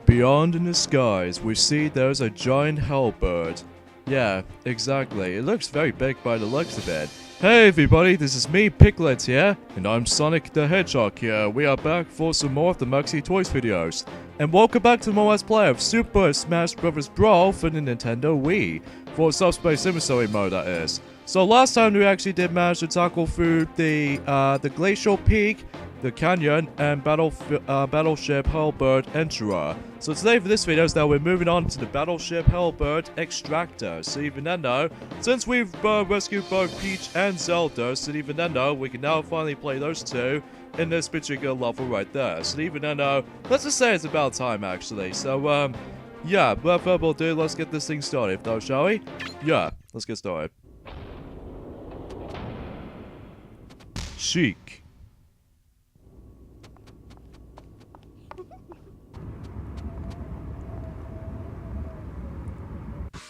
Beyond in the skies, we see there's a giant Halberd. Yeah, exactly. It looks very big by the looks of it. Hey everybody, this is me, Piglet here, and I'm Sonic the Hedgehog here. We are back for some more of the Muxy Toys videos. And welcome back to more Let's Play of Super Smash Bros. Brawl for the Nintendo Wii. For Subspace Emissary mode, that is. So last time we actually did manage to tackle through the Glacial Peak, the Canyon, and Battleship Halberd Enterer. So today for this video is that we're moving on to the Battleship Halberd Extractor. So even then though, since we've rescued both Peach and Zelda, so even then though, we can now finally play those two in this particular level right there. So even then though, let's just say it's about time actually. So yeah, without further ado, let's get this thing started though, shall we? Yeah, let's get started. Chic.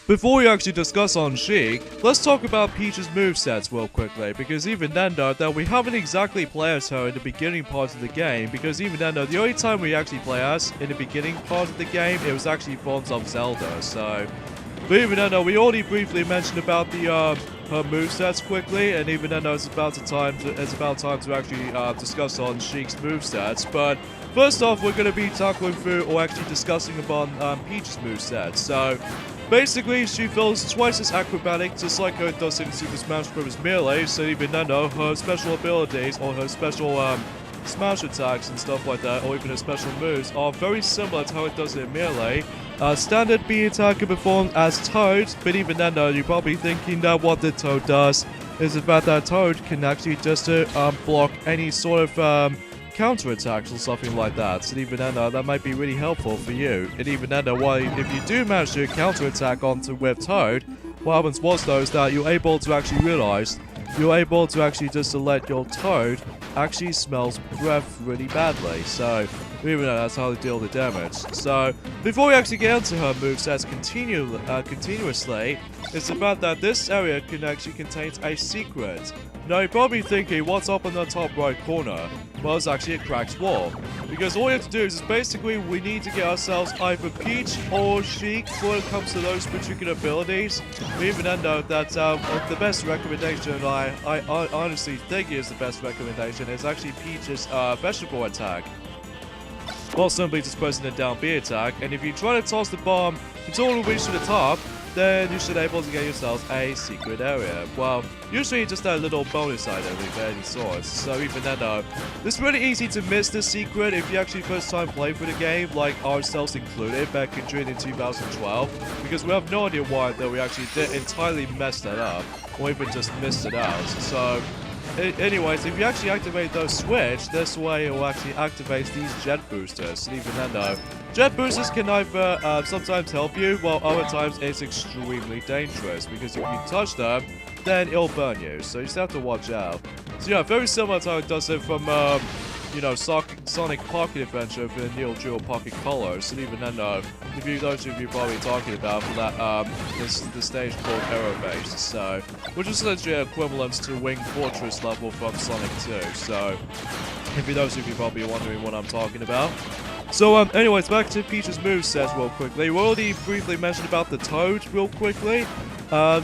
Before we actually discuss on Sheik, let's talk about Peach's movesets real quickly, because even then though, that we haven't exactly played as her in the beginning part of the game, because even then though, the only time we actually play as in the beginning part of the game, it was actually forms of Zelda, so... But even then though, we already briefly mentioned about the, her movesets quickly, and even then though, it's about time to actually discuss on Sheik's movesets, but first off, we're going to be tackling through, or actually discussing upon Peach's movesets, so... Basically, she feels twice as acrobatic, just like her does in Super Smash Bros. Melee, so even then though, her special abilities, or her special smash attacks and stuff like that, or even her special moves, are very similar to how it does in Melee. Standard B attack can perform as Toad, but even then though, you're probably thinking that what the Toad does is the fact that Toad can actually just block any sort of counterattacks or something like that. So even then that might be really helpful for you. And even then if you do manage to counterattack onto with Toad, what happens was though is that you're able to actually realize you're able to actually just to let your Toad actually smells breath really badly. So even though that's how they deal the damage. So before we actually get into her movesets continuously, it's about that this area can actually contain a secret. Now you're probably thinking, what's up in the top right corner? Well, it's actually a cracked wall. Because all you have to do is basically we need to get ourselves either Peach or Sheik when it comes to those particular abilities. We even end up that the best recommendation I honestly think is the best recommendation is actually Peach's vegetable attack. Well, simply just pressing the down B attack, and if you try to toss the bomb until it reaches to the top, then you should be able to get yourselves a secret area. Well, usually just a little bonus item of any sort. So even then though, it's really easy to miss the secret if you actually first time play through the game, like ourselves included back in June in 2012, because we have no idea why that we actually did entirely mess that up, or even just missed it out. So anyways, if you actually activate those switch, this way it will actually activate these jet boosters. And even then though, jet boosters can either sometimes help you, while other times it's extremely dangerous, because if you touch them, then it'll burn you, so you just have to watch out. So yeah, very similar to how it does it from, you know, Sonic Pocket Adventure for the Neo Geo Pocket Colors. And even then though, if you those of you probably talking about for that, the stage called Aerobase, so, which is essentially equivalent to Wing Fortress level from Sonic 2, so, if you those of you probably wondering what I'm talking about. So, anyways, back to Peach's movesets real quickly. We already briefly mentioned about the Toad real quickly. Down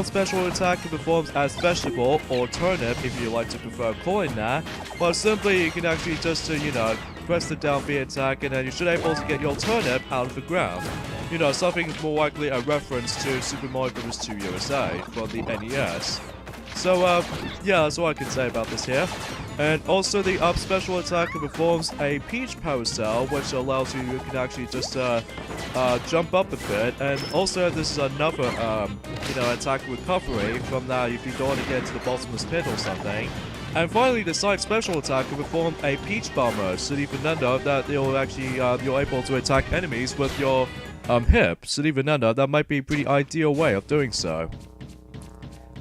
special attack can perform as vegetable or turnip if you like to prefer calling that. But simply you can actually just you know, press the down B attack and then you should be able to get your turnip out of the ground. You know, something more likely a reference to Super Mario Bros. 2 USA for the NES. So, yeah, that's all I can say about this here. And also the up special attack performs a Peach Power Cell, which allows you can actually just jump up a bit. And also this is another you know, attack recovery from that if you don't want to get to the bottomless pit or something. And finally the side special attack can perform a Peach Bomber, so even then though that you'll actually you're able to attack enemies with your hip. So even then though, that might be a pretty ideal way of doing so.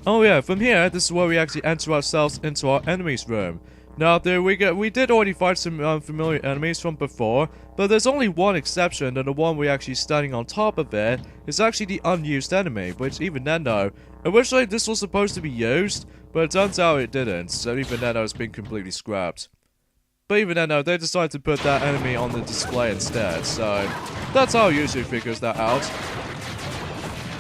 Oh yeah, from here, this is where we actually enter ourselves into our enemies room. Now, we did already fight some familiar enemies from before, but there's only one exception, and the one we're actually standing on top of it is actually the unused enemy, which even then though, originally this was supposed to be used, but it turns out it didn't, so even then it's been completely scrapped. But even then, no, they decided to put that enemy on the display instead, so that's how it usually figures that out.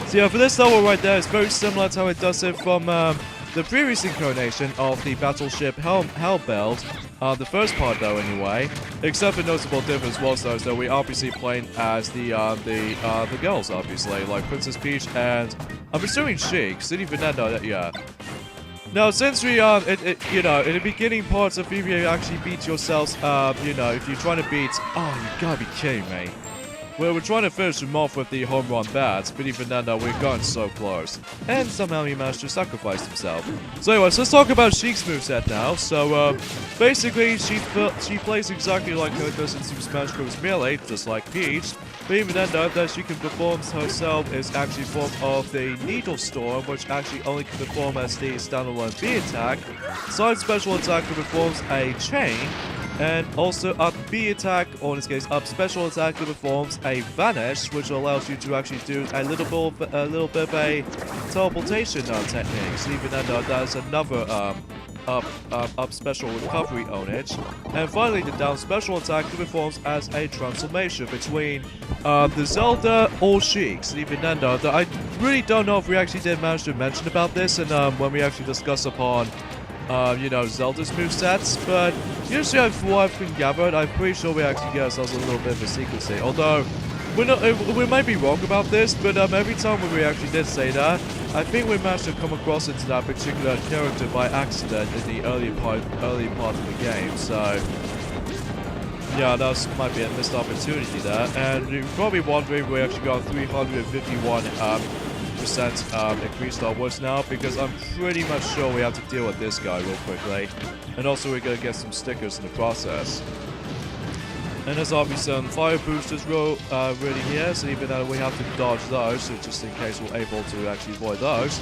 So yeah, for this level right there, it's very similar to how it does it from the previous incarnation of the Battleship Halberd, the first part though anyway, except the notable difference was though, so we obviously playing as the girls obviously, like Princess Peach and I'm assuming Sheik, City Fernando, yeah. Now, since we, you know, in the beginning parts of if you actually beat yourselves, you know, if you're trying to beat, oh, you gotta be kidding me. Well, we're trying to finish him off with the home run bats, but even then, we've gotten so close. And somehow he managed to sacrifice himself. So anyways, let's talk about Sheik's moveset now. So, basically, she plays exactly like her does in Super Smash Bros. Melee, just like Peach. But even then, that she can perform herself is actually form of the Needle Storm, which actually only can perform as the standalone B attack. Side special attack performs a chain. And also up B attack, or in this case up special attack, that performs a vanish, which allows you to actually do a little bit of a teleportation technique. So even then, that is another up special recovery on it. And finally, the down special attack that performs as a transformation between the Zelda or Sheik. So even then, I really don't know if we actually did manage to mention about this, and when we actually discuss upon you know, Zelda's movesets, but usually from what I've been gathered, I'm pretty sure we actually get ourselves a little bit of a secrecy. Although, we might be wrong about this, but every time when we actually did say that, I think we managed to come across into that particular character by accident in the early part of the game, so yeah, that might be a missed opportunity there. And you're probably wondering we actually got 351 increased onwards now, because I'm pretty much sure we have to deal with this guy real quickly. And also we're gonna get some stickers in the process. And there's obviously some fire boosters really here, so even though we have to dodge those, so just in case we're able to actually avoid those.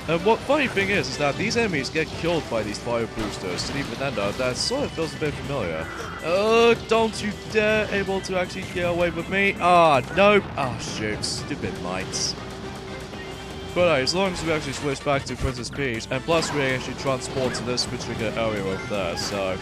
And what funny thing is that these enemies get killed by these fire boosters, and even then that sort of feels a bit familiar. Don't you dare able to actually get away with me. Ah, nope. Ah, shoot, stupid mites. But as long as we actually switch back to Princess Peach, and plus we actually transport to this particular area over there, so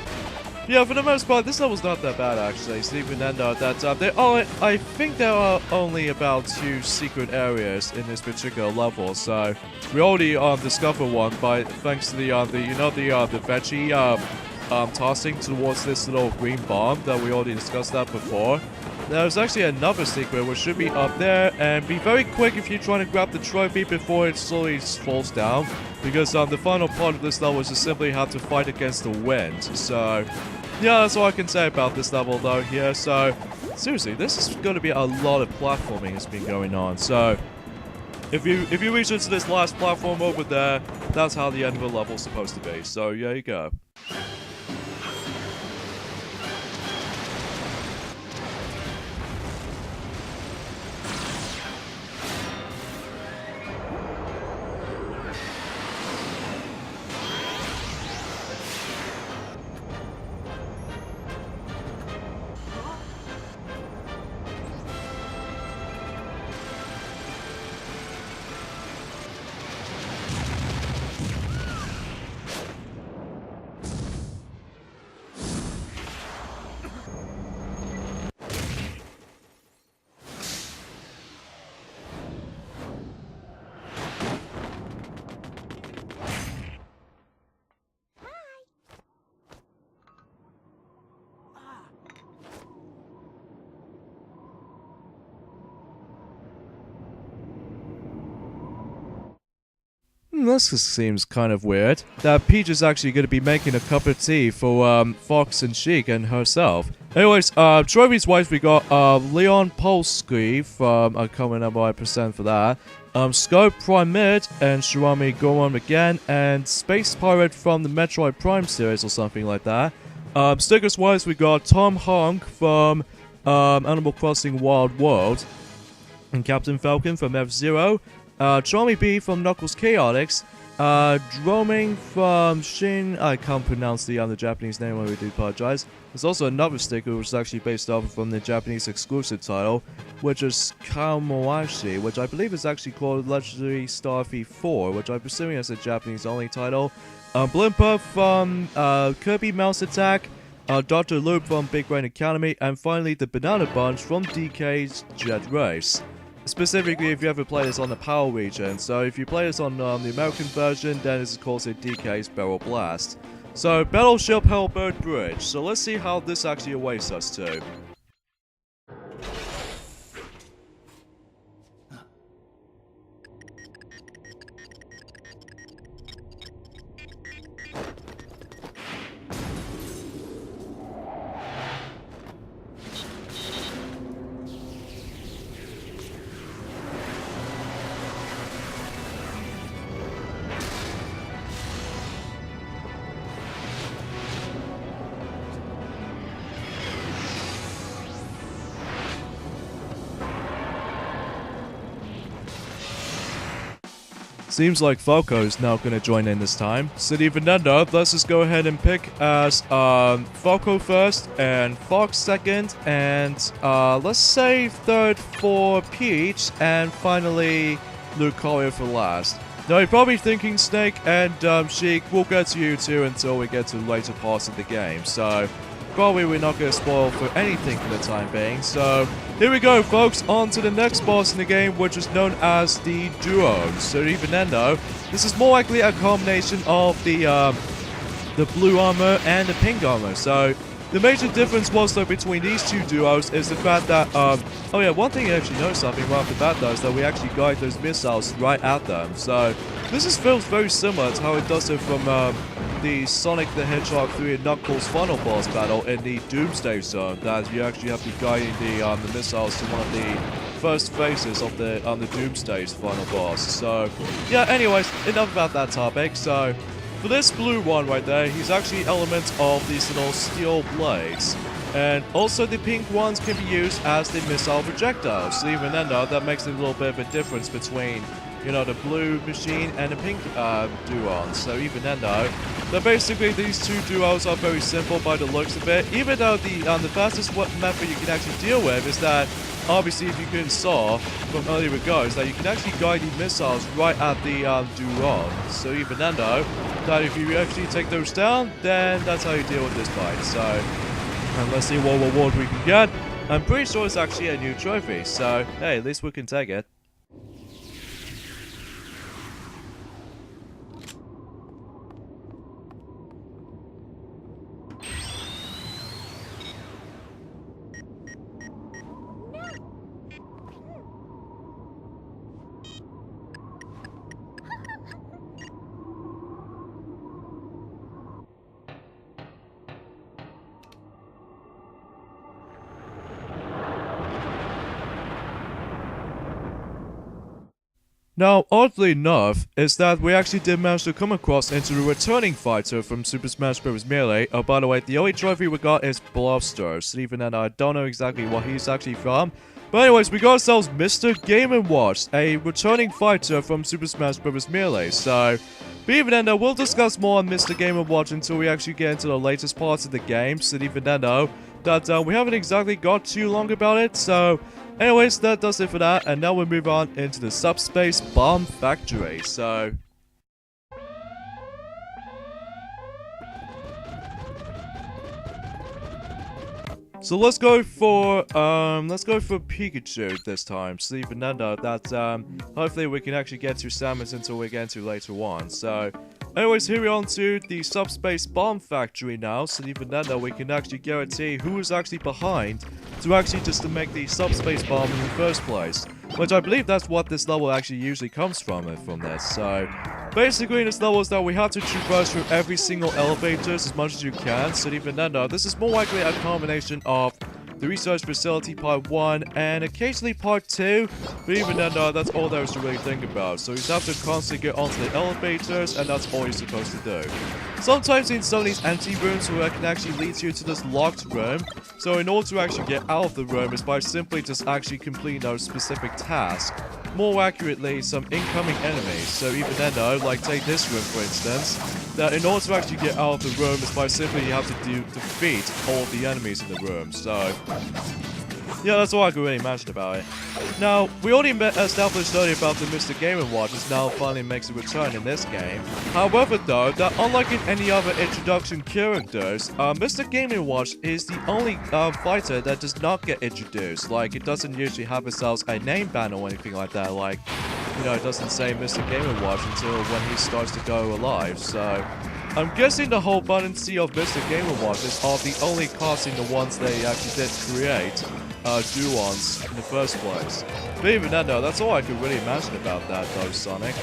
yeah, for the most part, this level's not that bad actually. So even then, I think there are only about 2 secret areas in this particular level. So we already discovered one thanks to the veggie tossing towards this little green bomb that we already discussed that before. There's actually another secret which should be up there, and be very quick if you're trying to grab the trophy before it slowly falls down, because the final part of this level is to simply have to fight against the wind. So yeah, that's all I can say about this level though here. So seriously, this is going to be a lot of platforming that's been going on. So if you reach into this last platform over there, that's how the end of the level is supposed to be. So yeah, you go. This seems kind of weird. That Peach is actually going to be making a cup of tea for Fox and Sheik and herself. Anyways, trophies wise, we got Leon Polsky from coming up by % for that. Scope Prime Mid and Shirami Goron again, and Space Pirate from the Metroid Prime series or something like that. Stickers wise, we got Tom Honk from Animal Crossing Wild World, and Captain Falcon from F-Zero. Charmy B from Knuckles Chaotix, Droming from Shin, I can't pronounce the Japanese name, I do apologize. There's also another sticker which is actually based off from the Japanese exclusive title, which is Kamoashi, which I believe is actually called Legendary Starfy 4, which I'm presuming is a Japanese only title. Blimper from Kirby Mouse Attack, Dr. Loop from Big Brain Academy, and finally the Banana Bunch from DK's Jet Race. Specifically, if you ever play this on the PAL region, so if you play this on the American version, then this is called DK's Barrel Blast. So, Battleship Halberd Bridge, so let's see how this actually awaits us to. Seems like Falco is now gonna join in this time. So even then though, let's just go ahead and pick as Falco first, and Fox second, and let's say third for Peach, and finally Lucario for last. Now you're probably thinking Snake and Sheik, we'll get to you too until we get to later parts of the game, so probably we're not going to spoil for anything for the time being. So here we go folks, on to the next boss in the game, which is known as the Duon. So even then though, this is more likely a combination of the blue armor and the pink armor. So the major difference was though between these two duos is the fact that, oh yeah, one thing you actually notice something right off the bat though is that we actually guide those missiles right at them. So this feels very similar to how it does it from the Sonic the Hedgehog 3 and Knuckles final boss battle in the Doomsday Zone, that you actually have to guide the missiles to one of the first phases of the Doomsday's final boss. So yeah, anyways, enough about that topic. So for this blue one right there, he's actually elements of these little steel blades. And also the pink ones can be used as the missile projectiles. So even then though, that makes a little bit of a difference between, you know, the blue machine and the pink Duon. So even then though, that basically these two duos are very simple by the looks of it. Even though the fastest method you can actually deal with is that, obviously if you couldn't saw from earlier regards, that you can actually guide the missiles right at the Duon. So even then though, that if you actually take those down, then that's how you deal with this fight. So, and let's see what reward we can get. I'm pretty sure it's actually a new trophy, so hey, at least we can take it. Now, oddly enough, is that we actually did manage to come across into the returning fighter from Super Smash Bros. Melee. Oh, by the way, the only trophy we got is Bluster, so even then I don't know exactly what he's actually from. But anyways, we got ourselves Mr. Game & Watch, a returning fighter from Super Smash Bros. Melee. So, but even then, we'll discuss more on Mr. Game & Watch until we actually get into the latest parts of the game. So even then, that we haven't exactly got too long about it. So, anyways, that does it for that. And now we'll move on into the Subspace Bomb Factory. So, let's go for Pikachu this time. So even then though, that hopefully we can actually get to Samus until we get to later on. So anyways, here we're on to the Subspace Bomb Factory now. So even then though, we can actually guarantee who is actually behind to actually just to make the subspace bomb in the first place. Which I believe that's what this level actually usually comes from this. So basically in this level is that we have to traverse through every single elevator as much as you can. So even then though, this is more likely a combination of the research facility part 1 and occasionally part 2, but even then that's all there is to really think about. So you have to constantly get onto the elevators, and that's all you're supposed to do. Sometimes in some of these empty rooms where it can actually lead you to this locked room, so in order to actually get out of the room is by simply just actually completing those specific tasks. More accurately, some incoming enemies. So even then though, like take this room for instance, that in order to actually get out of the room is by simply you have to defeat all of the enemies in the room. So Yeah, that's all I could really imagine about it. Now, we already established earlier about the Mr. Game & Watch is now finally makes a return in this game. However though, that unlike in any other introduction characters, Mr. Game & Watch is the only fighter that does not get introduced. Like, it doesn't usually have itself a name banner or anything like that. Like, you know, it doesn't say Mr. Game & Watch until when he starts to go alive, so... I'm guessing the whole abundance of Mr. Game & Watches are the only casting the ones they actually did create, Duons in the first place. But even then though, that's all I could really imagine about that though, Sonic.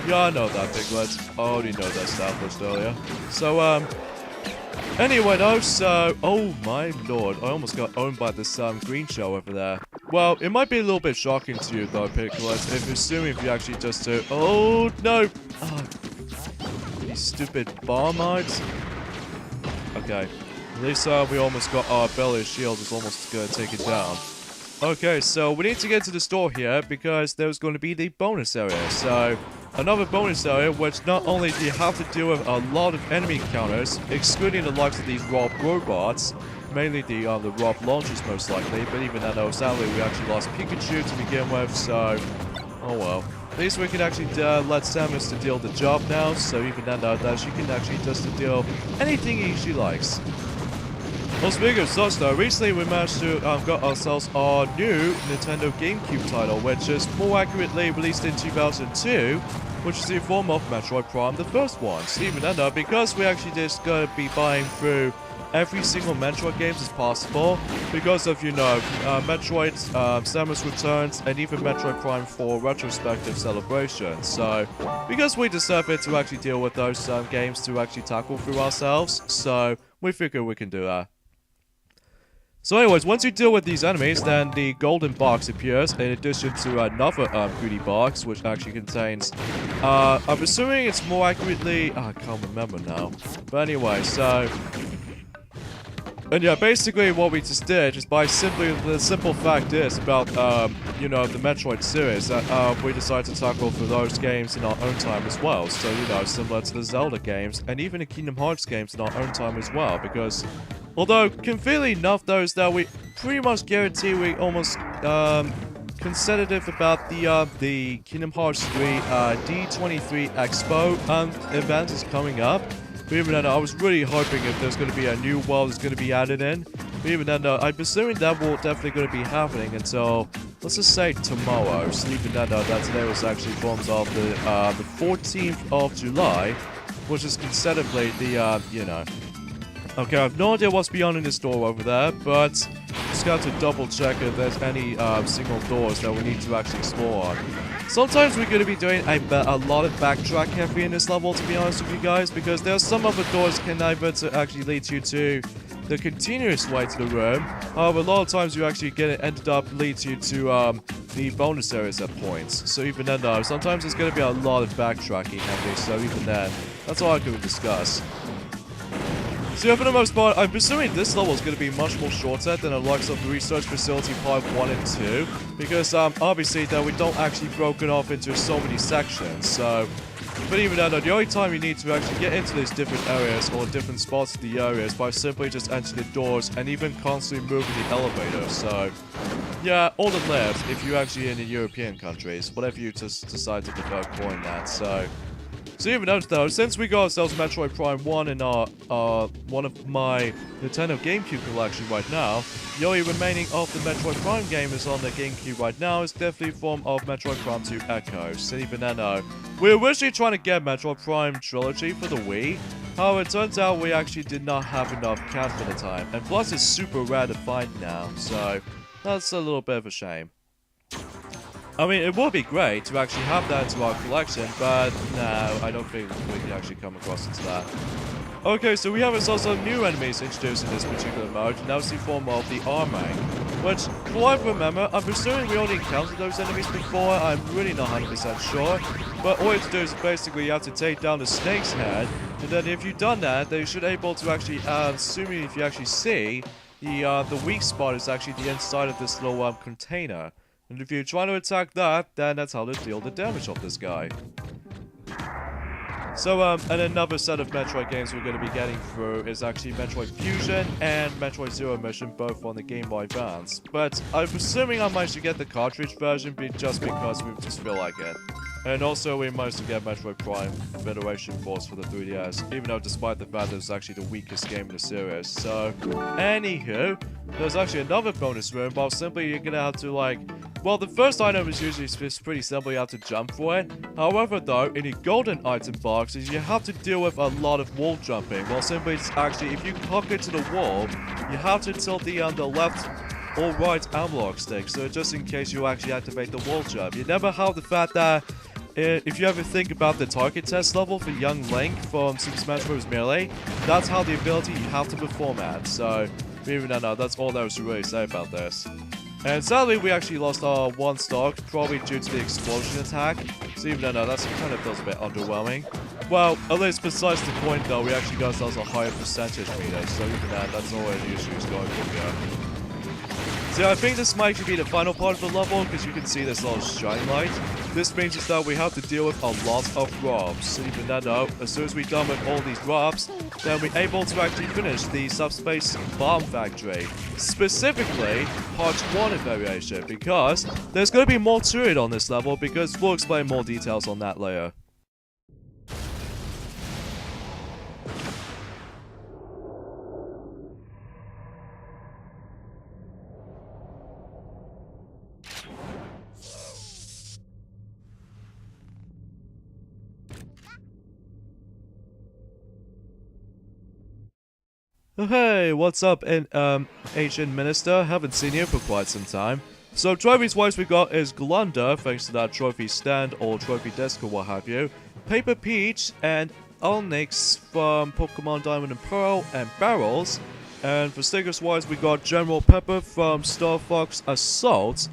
Yeah, I know that, Piglet. I already know that established earlier. So, anyway though, so... Oh my lord, I almost got owned by this, green shell over there. Well, it might be a little bit shocking to you though, Piglet, assuming if you actually just do... Oh, no! Oh. Stupid Barmites. Okay. At least we almost got our belly shield is almost gonna take it down. Okay, so we need to get to the store here because there's going to be the bonus area. So, another bonus area which not only do you have to deal with a lot of enemy encounters, excluding the likes of these Rob robots, mainly the Rob launchers most likely, but even then though, sadly we actually lost Pikachu to begin with, so... Oh well. At least we can actually let Samus to deal the job now, so even then that she can actually just deal anything she likes. Well, speaking of such though, recently we managed to got ourselves our new Nintendo GameCube title, which is more accurately released in 2002, which is the form of Metroid Prime, the first one. So even then though, because we actually just gonna be buying through every single Metroid games as possible, because of, you know, Metroid, Samus Returns, and even Metroid Prime 4 retrospective celebrations. So, because we deserve it to actually deal with those games to actually tackle through ourselves, so we figure we can do that. So anyways, once you deal with these enemies, then the golden box appears, in addition to another goodie box, which actually contains, I'm assuming it's more accurately, I can't remember now. But anyway, so... And yeah, basically what we just did is by the simple fact is about, you know, the Metroid series that we decided to tackle for those games in our own time as well. So, you know, similar to the Zelda games and even the Kingdom Hearts games in our own time as well. Because, although conveniently enough, those that we pretty much guarantee we almost conservative about the Kingdom Hearts 3 D23 Expo event is coming up. But even then, I was really hoping if there's going to be a new world that's going to be added in. But even then, I'm assuming that will definitely going to be happening until, let's just say tomorrow. So even then, that today was actually forms of the 14th of July, which is considerably the, you know. Okay, I have no idea what's beyond in the store over there, but just got to double check if there's any single doors that we need to actually explore on. Sometimes we're going to be doing a lot of backtrack heavy in this level, to be honest with you guys, because there are some other doors can either to actually lead you to the continuous way to the room. However, a lot of times you actually ended up leads you to the bonus areas at points. So even then, though, sometimes there's going to be a lot of backtracking heavy. So even then, that's all I could discuss. So yeah, for the most part, I'm presuming this level is going to be much more shorter than the likes of the Research Facility Part 1 and 2. Because, obviously, that we don't actually broken off into so many sections, so... But even then, the only time you need to actually get into these different areas or different spots of the areas by simply just entering the doors and even constantly moving the elevator, so... Yeah, all that left, if you're actually in the European countries, whatever you just decide to prefer calling that, so... So even though, since we got ourselves Metroid Prime 1 in our, one of my Nintendo GameCube collection right now, the only remaining of the Metroid Prime game is on the GameCube right now is definitely form of Metroid Prime 2 Echoes. So even then, we were originally trying to get Metroid Prime Trilogy for the Wii. However, it turns out we actually did not have enough cash for the time. And plus, it's super rare to find now, so that's a little bit of a shame. I mean, it would be great to actually have that into our collection, but no, I don't think we can actually come across into that. Okay, so we have ourselves some new enemies introduced in this particular mode, and that's the form of the Armang. Which, from what I remember, I'm presuming we already encountered those enemies before, I'm really not 100% sure. But all you have to do is basically you have to take down the snake's head, and then if you've done that, then you should be able to actually, assuming if you actually see, the weak spot is actually the inside of this little container. And if you try to attack that, then that's how to deal the damage of this guy. So, and another set of Metroid games we're going to be getting through is actually Metroid Fusion and Metroid Zero Mission, both on the Game Boy Advance. But I'm assuming I might get the cartridge version just because we just feel like it. And also, we managed to get Metroid Prime Federation Force for the 3DS, even though despite the fact that it's actually the weakest game in the series. So, anywho, there's actually another bonus room, but simply you're gonna have to, like... Well, the first item is usually just pretty simple, you have to jump for it. However, though, in the golden item boxes, you have to deal with a lot of wall jumping. Well, simply, it's actually, if you hook into the wall, you have to tilt the left or right analog stick, so just in case you actually activate the wall jump. You never have the fact that... if you ever think about the target test level for young Link from Super Smash Bros. Melee, that's how the ability you have to perform at. So, even though that's all there was to really say about this. And sadly, we actually lost our one stock, probably due to the explosion attack. So even though that kind of feels a bit underwhelming. Well, at least besides the point though, we actually got ourselves a higher percentage meter. So even that's all the issues going from here. So I think this might be the final part of the level, because you can see this little shine light. This means is that we have to deal with a lot of robs. So even though, as soon as we're done with all these robs, then we're able to actually finish the Subspace Bomb Factory. Specifically, Part 1 of Variation, because there's going to be more to it on this level, because we'll explain more details on that later. Hey, what's up, Ancient Minister? Haven't seen you for quite some time. So, trophies-wise we got is Glunder, thanks to that trophy stand or trophy disc or what have you. Paper Peach and Onyx from Pokemon Diamond and Pearl and Barrels. And for stickers-wise we got General Pepper from Star Fox Assault.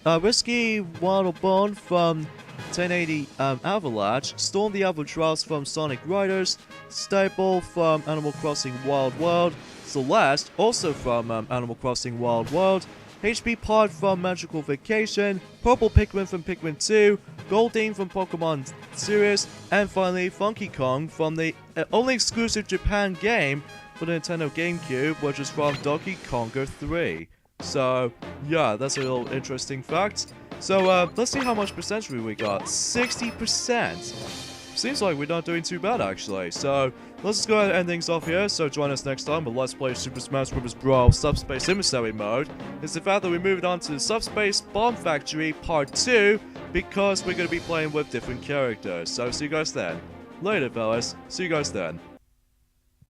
Risky Wild Bone from 1080 Avalanche, Storm the Albatross from Sonic Riders, Staple from Animal Crossing Wild World, Celeste also from Animal Crossing Wild World, HP Pod from Magical Vacation, Purple Pikmin from Pikmin 2, Goldeen from Pokemon Series, and finally Funky Kong from the only exclusive Japan game for the Nintendo GameCube, which is from Donkey Konga 3. So, yeah, that's a little interesting fact. So, let's see how much percentage we got. 60%! Seems like we're not doing too bad, actually. So, let's just go ahead and end things off here. So, join us next time with Let's Play Super Smash Bros. Brawl Subspace Emissary Mode. It's the fact that we moved on to the Subspace Bomb Factory Part 2, because we're going to be playing with different characters. So, see you guys then. Later, fellas. See you guys then.